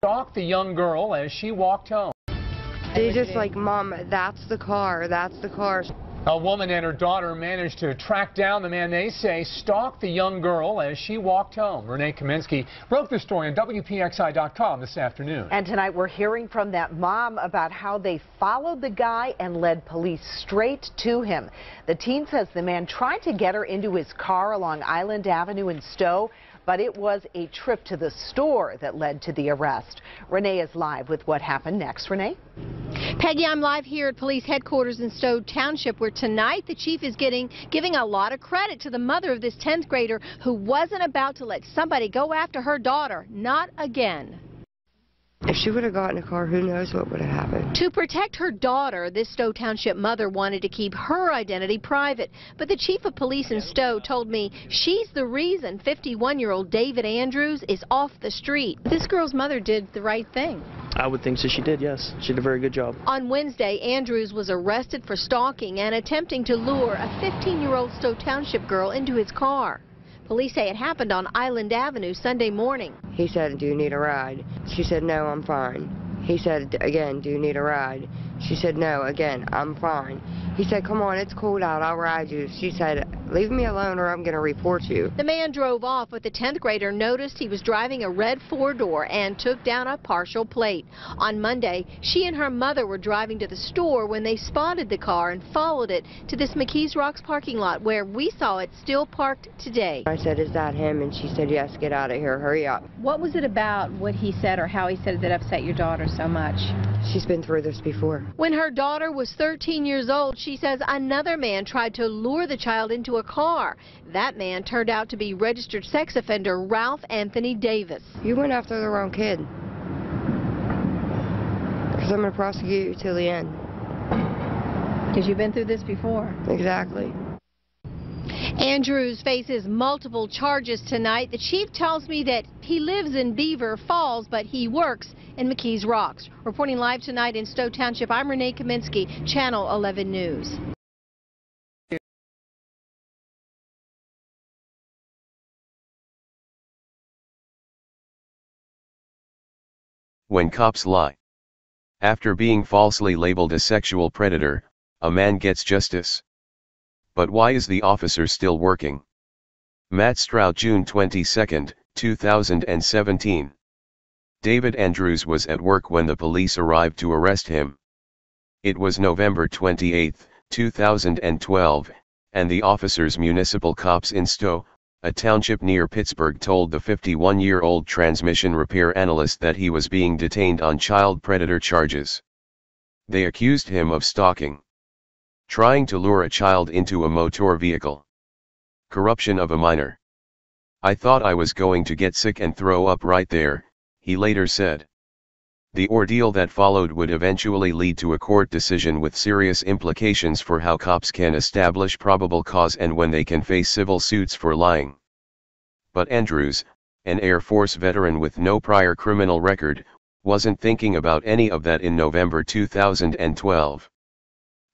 Stalked the young girl as she walked home. They just like, Mom, that's the car, that's the car. A woman and her daughter managed to track down the man they say stalked the young girl as she walked home. Renee Kaminsky broke the story on WPXI.com this afternoon. And tonight we're hearing from that mom about how they followed the guy and led police straight to him. The teen says the man tried to get her into his car along Island Avenue in Stowe, but it was a trip to the store that led to the arrest. Renee is live with what happened next. Renee? Peggy, I'm live here at police headquarters in Stowe Township, where tonight the chief is giving a lot of credit to the mother of this 10th grader who wasn't about to let somebody go after her daughter. Not again. If she would have gotten a car, who knows what would have happened. To protect her daughter, this Stowe Township mother wanted to keep her identity private. But the chief of police in Stowe told me she's the reason 51-year-old David Andrews is off the street. This girl's mother did the right thing. I would think so. She did, yes. She did a very good job. On Wednesday, Andrews was arrested for stalking and attempting to lure a 15-year-old Stowe Township girl into his car. Police say it happened on Island Avenue Sunday morning. He said, "Do you need a ride?" She said, "No, I'm fine." He said again, "Do you need a ride?" She said, "No, again, I'm fine." He said, "Come on, it's cold out, I'll ride you." She said, "Leave me alone or I'm going to report you." The man drove off, but the 10th grader noticed he was driving a red four-door and took down a partial plate. On Monday, she and her mother were driving to the store when they spotted the car and followed it to this McKees Rocks parking lot, where we saw it still parked today. I said, "Is that him?" And she said, "Yes, get out of here, hurry up." What was it about what he said or how he said it that upset your daughter so much? She's been through this before. When her daughter was 13 years old, she says another man tried to lure the child into a car. That man turned out to be registered sex offender Ralph Anthony Davis. You went after the wrong kid. Because I'm going to prosecute you till the end. Because you've been through this before. Exactly. Andrews faces multiple charges tonight. The chief tells me that he lives in Beaver Falls, but he works in McKees Rocks. Reporting live tonight in Stowe Township, I'm Renee Kaminsky, Channel 11 News. When cops lie. After being falsely labeled a sexual predator, a man gets justice. But why is the officer still working? Matt Stroud, June 22, 2017. David Andrews was at work when the police arrived to arrest him. It was November 28, 2012, and the officers, municipal cops in Stowe, a township near Pittsburgh, told the 51-year-old transmission repair analyst that he was being detained on child predator charges. They accused him of stalking, trying to lure a child into a motor vehicle, corruption of a minor. "I thought I was going to get sick and throw up right there," he later said. The ordeal that followed would eventually lead to a court decision with serious implications for how cops can establish probable cause and when they can face civil suits for lying. But Andrews, an Air Force veteran with no prior criminal record, wasn't thinking about any of that in November 2012.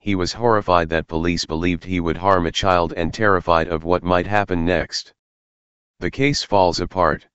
He was horrified that police believed he would harm a child and terrified of what might happen next. The case falls apart.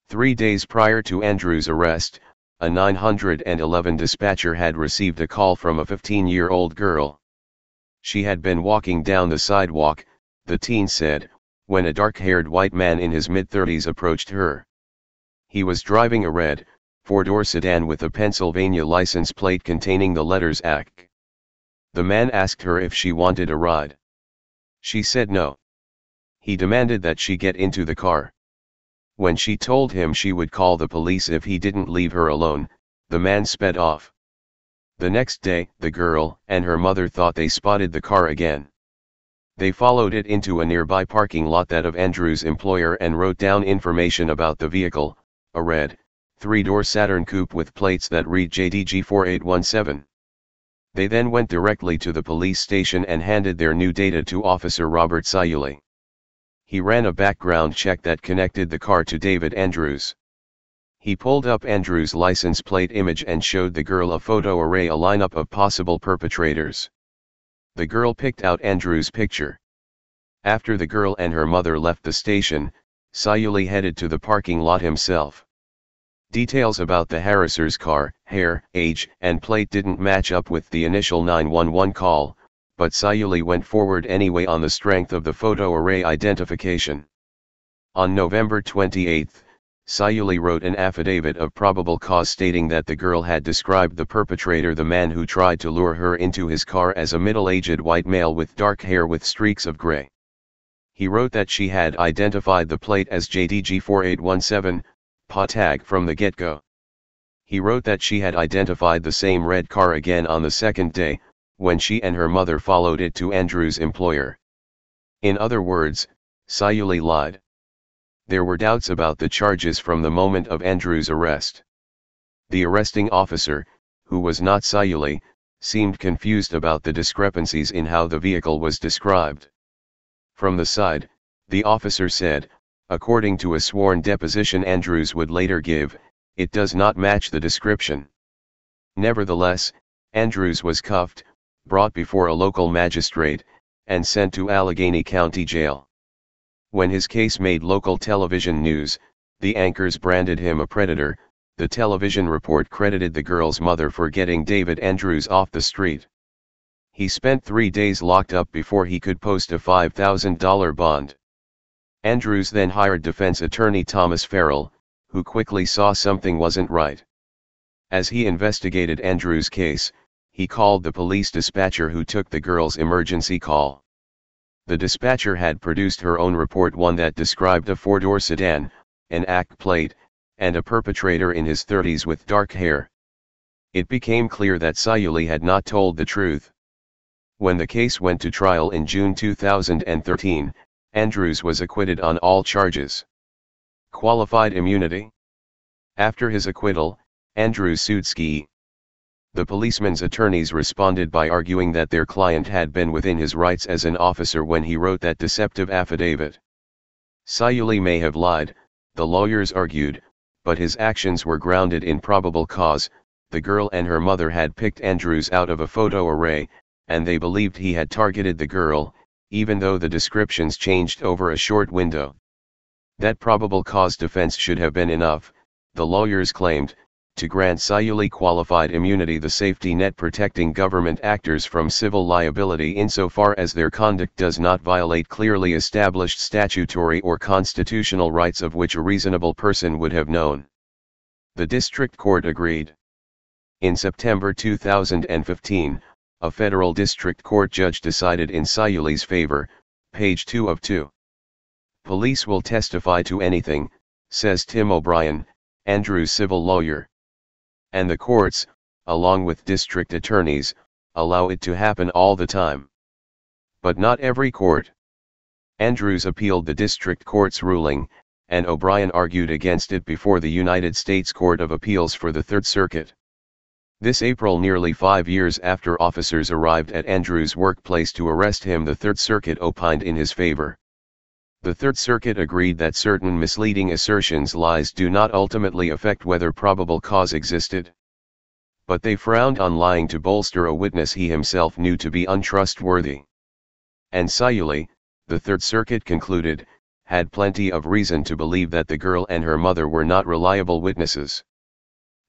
3 days prior to Andrews' arrest, a 911 dispatcher had received a call from a 15-year-old girl. She had been walking down the sidewalk, the teen said, when a dark-haired white man in his mid-30s approached her. He was driving a red, four-door sedan with a Pennsylvania license plate containing the letters AC. The man asked her if she wanted a ride. She said no. He demanded that she get into the car. When she told him she would call the police if he didn't leave her alone, the man sped off. The next day, the girl and her mother thought they spotted the car again. They followed it into a nearby parking lot, that of Andrews' employer, and wrote down information about the vehicle, a red, three-door Saturn coupe with plates that read JDG 4817. They then went directly to the police station and handed their new data to Officer Robert Sayuli. He ran a background check that connected the car to David Andrews. He pulled up Andrews' license plate image and showed the girl a photo array, a lineup of possible perpetrators. The girl picked out Andrews' picture. After the girl and her mother left the station, Sayuli headed to the parking lot himself. Details about the harasser's car, hair, age, and plate didn't match up with the initial 911 call, but Sayuli went forward anyway on the strength of the photo array identification. On November 28, Sayuli wrote an affidavit of probable cause stating that the girl had described the perpetrator, the man who tried to lure her into his car, as a middle-aged white male with dark hair with streaks of gray. He wrote that she had identified the plate as JDG4817, PA tag, from the get-go. He wrote that she had identified the same red car again on the second day, when she and her mother followed it to Andrew's employer. In other words, Sayuli lied. There were doubts about the charges from the moment of Andrew's arrest. The arresting officer, who was not Sayuli, seemed confused about the discrepancies in how the vehicle was described. From the side, the officer said, according to a sworn deposition Andrews would later give, it does not match the description. Nevertheless, Andrews was cuffed, brought before a local magistrate, and sent to Allegheny County Jail. When his case made local television news, the anchors branded him a predator. The television report credited the girl's mother for getting David Andrews off the street. He spent 3 days locked up before he could post a $5,000 bond. Andrews then hired defense attorney Thomas Farrell, who quickly saw something wasn't right. As he investigated Andrews' case, he called the police dispatcher who took the girl's emergency call. The dispatcher had produced her own report, one that described a 4-door sedan, an ACK plate, and a perpetrator in his 30s with dark hair. It became clear that Sayuli had not told the truth. When the case went to trial in June 2013, Andrews was acquitted on all charges. Qualified immunity. After his acquittal, Andrews sued SCI. The policeman's attorneys responded by arguing that their client had been within his rights as an officer when he wrote that deceptive affidavit. Sayuli may have lied, the lawyers argued, but his actions were grounded in probable cause. The girl and her mother had picked Andrews out of a photo array, and they believed he had targeted the girl, even though the descriptions changed over a short window. That probable cause defense should have been enough, the lawyers claimed, to grant Sayuli qualified immunity, the safety net protecting government actors from civil liability insofar as their conduct does not violate clearly established statutory or constitutional rights of which a reasonable person would have known. The district court agreed. In September 2015, a federal district court judge decided in Sayuli's favor, page 2 of 2. Police will testify to anything, says Tim O'Brien, Andrew's civil lawyer. And the courts, along with district attorneys, allow it to happen all the time. But not every court. Andrews appealed the district court's ruling, and O'Brien argued against it before the United States Court of Appeals for the Third Circuit. This April, nearly 5 years after officers arrived at Andrews' workplace to arrest him, the Third Circuit opined in his favor. The Third Circuit agreed that certain misleading assertions, lies, do not ultimately affect whether probable cause existed. But they frowned on lying to bolster a witness he himself knew to be untrustworthy. And Sayuli, the Third Circuit concluded, had plenty of reason to believe that the girl and her mother were not reliable witnesses.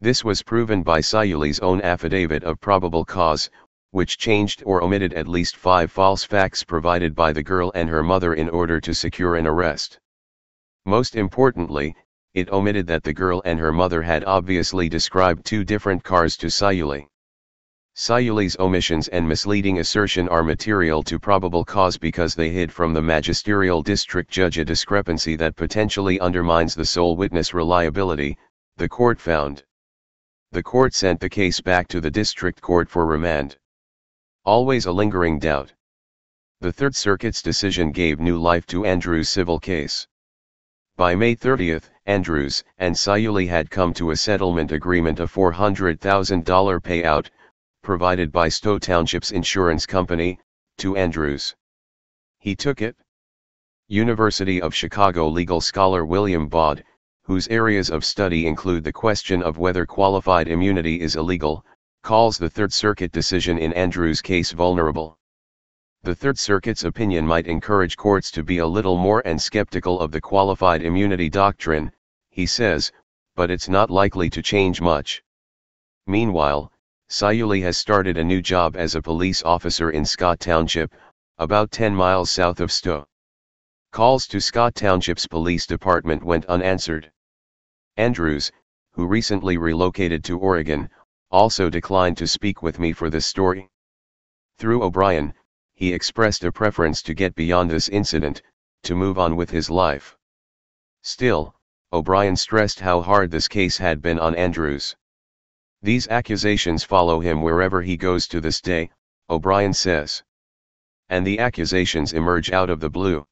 This was proven by Sayuli's own affidavit of probable cause, which changed or omitted at least 5 false facts provided by the girl and her mother in order to secure an arrest. Most importantly, it omitted that the girl and her mother had obviously described 2 different cars to Sayuli. Sayuli's omissions and misleading assertion are material to probable cause because they hid from the magisterial district judge a discrepancy that potentially undermines the sole witness reliability, the court found. The court sent the case back to the district court for remand. Always a lingering doubt. The Third Circuit's decision gave new life to Andrews' civil case. By May 30, Andrews and Sayuli had come to a settlement agreement, a $400,000 payout, provided by Stowe Township's insurance company, to Andrews. He took it. University of Chicago legal scholar William Baud, whose areas of study include the question of whether qualified immunity is illegal, calls the Third Circuit decision in Andrews' case vulnerable. The Third Circuit's opinion might encourage courts to be a little more and skeptical of the qualified immunity doctrine, he says, but it's not likely to change much. Meanwhile, Sayuli has started a new job as a police officer in Scott Township, about 10 miles south of Stowe. Calls to Scott Township's police department went unanswered. Andrews, who recently relocated to Oregon, also declined to speak with me for this story. Through O'Brien, he expressed a preference to get beyond this incident, to move on with his life. Still, O'Brien stressed how hard this case had been on Andrews. These accusations follow him wherever he goes to this day, O'Brien says. And the accusations emerge out of the blue.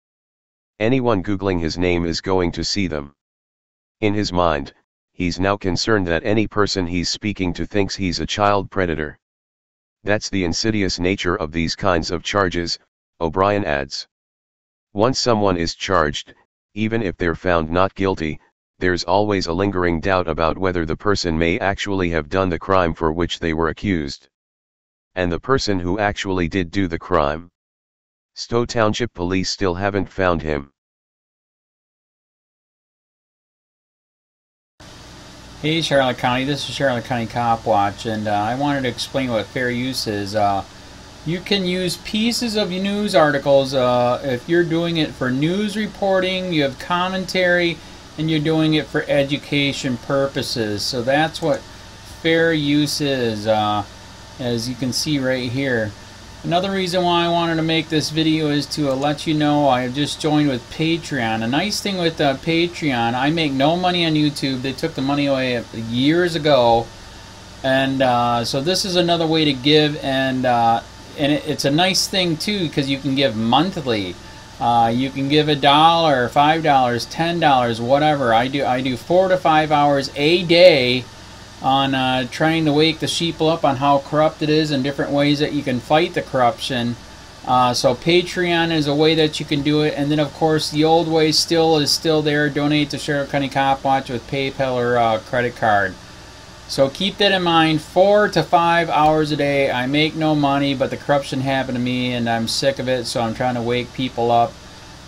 Anyone Googling his name is going to see them. In his mind, he's now concerned that any person he's speaking to thinks he's a child predator. That's the insidious nature of these kinds of charges, O'Brien adds. Once someone is charged, even if they're found not guilty, there's always a lingering doubt about whether the person may actually have done the crime for which they were accused. And the person who actually did do the crime. Stowe Township Police still haven't found him. Hey Charlotte County, this is Charlotte County Cop Watch, and I wanted to explain what fair use is. You can use pieces of news articles if you're doing it for news reporting, you have commentary, and you're doing it for education purposes. So that's what fair use is, as you can see right here. Another reason why I wanted to make this video is to let you know I have just joined with Patreon. A nice thing with Patreon, I make no money on YouTube. They took the money away years ago, and so this is another way to give, and it's a nice thing too because you can give monthly. You can give $1, $5, $10, whatever. I do 4 to 5 hours a day on trying to wake the sheeple up on how corrupt it is and different ways that you can fight the corruption. So Patreon is a way that you can do it, and then of course the old way is still there. Donate to Charlotte County Cop Watch with PayPal or credit card. So keep that in mind. 4 to 5 hours a day. I make no money, but the corruption happened to me and I'm sick of it, so I'm trying to wake people up.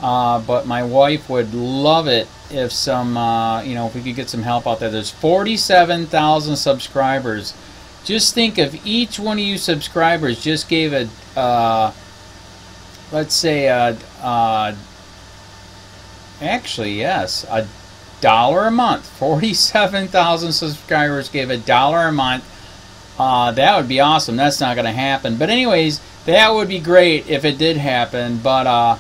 But my wife would love it if if we could get some help out there. There's 47,000 subscribers. Just think if each one of you subscribers just gave let's say actually yes, $1 a month. 47,000 subscribers gave $1 a month. That would be awesome. That's not going to happen. But anyways, that would be great if it did happen. But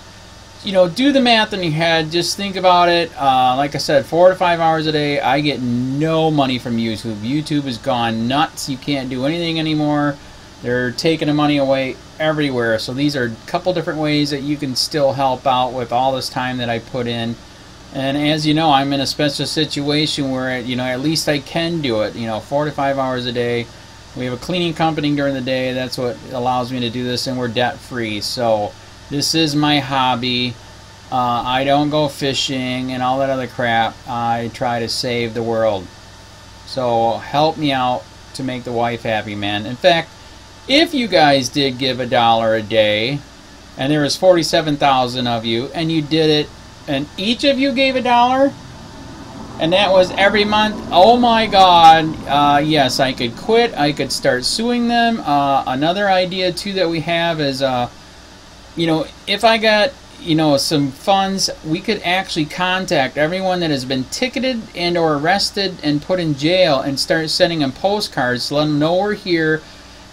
do the math in your head. Just think about it. Like I said, 4 to 5 hours a day. I get no money from YouTube. YouTube has gone nuts. You can't do anything anymore. They're taking the money away everywhere. So these are a couple different ways that you can still help out with all this time that I put in. And as you know, I'm in a special situation where at least I can do it. 4 to 5 hours a day. We have a cleaning company during the day. That's what allows me to do this, and we're debt free. So this is my hobby. I don't go fishing and all that other crap. I try to save the world. So help me out to make the wife happy, man. In fact, if you guys did give $1 a day, and there was 47,000 of you, and you did it, and each of you gave $1, and that was every month, oh my God, yes, I could quit. I could start suing them. Another idea too that we have is if I got some funds, we could actually contact everyone that has been ticketed and or arrested and put in jail and start sending them postcards to let them know we're here,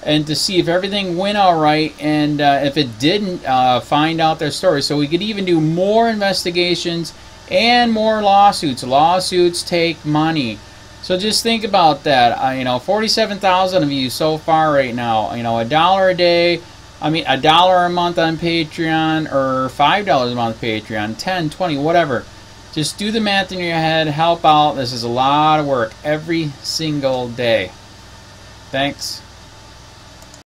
and to see if everything went all right, and if it didn't, find out their story. So we could even do more investigations and more lawsuits. Lawsuits take money. So just think about that. 47,000 of you so far right now. $1 a day. $1 a month on Patreon, or $5 a month Patreon, 10, 20, whatever. Just do the math in your head, help out. This is a lot of work every single day. Thanks.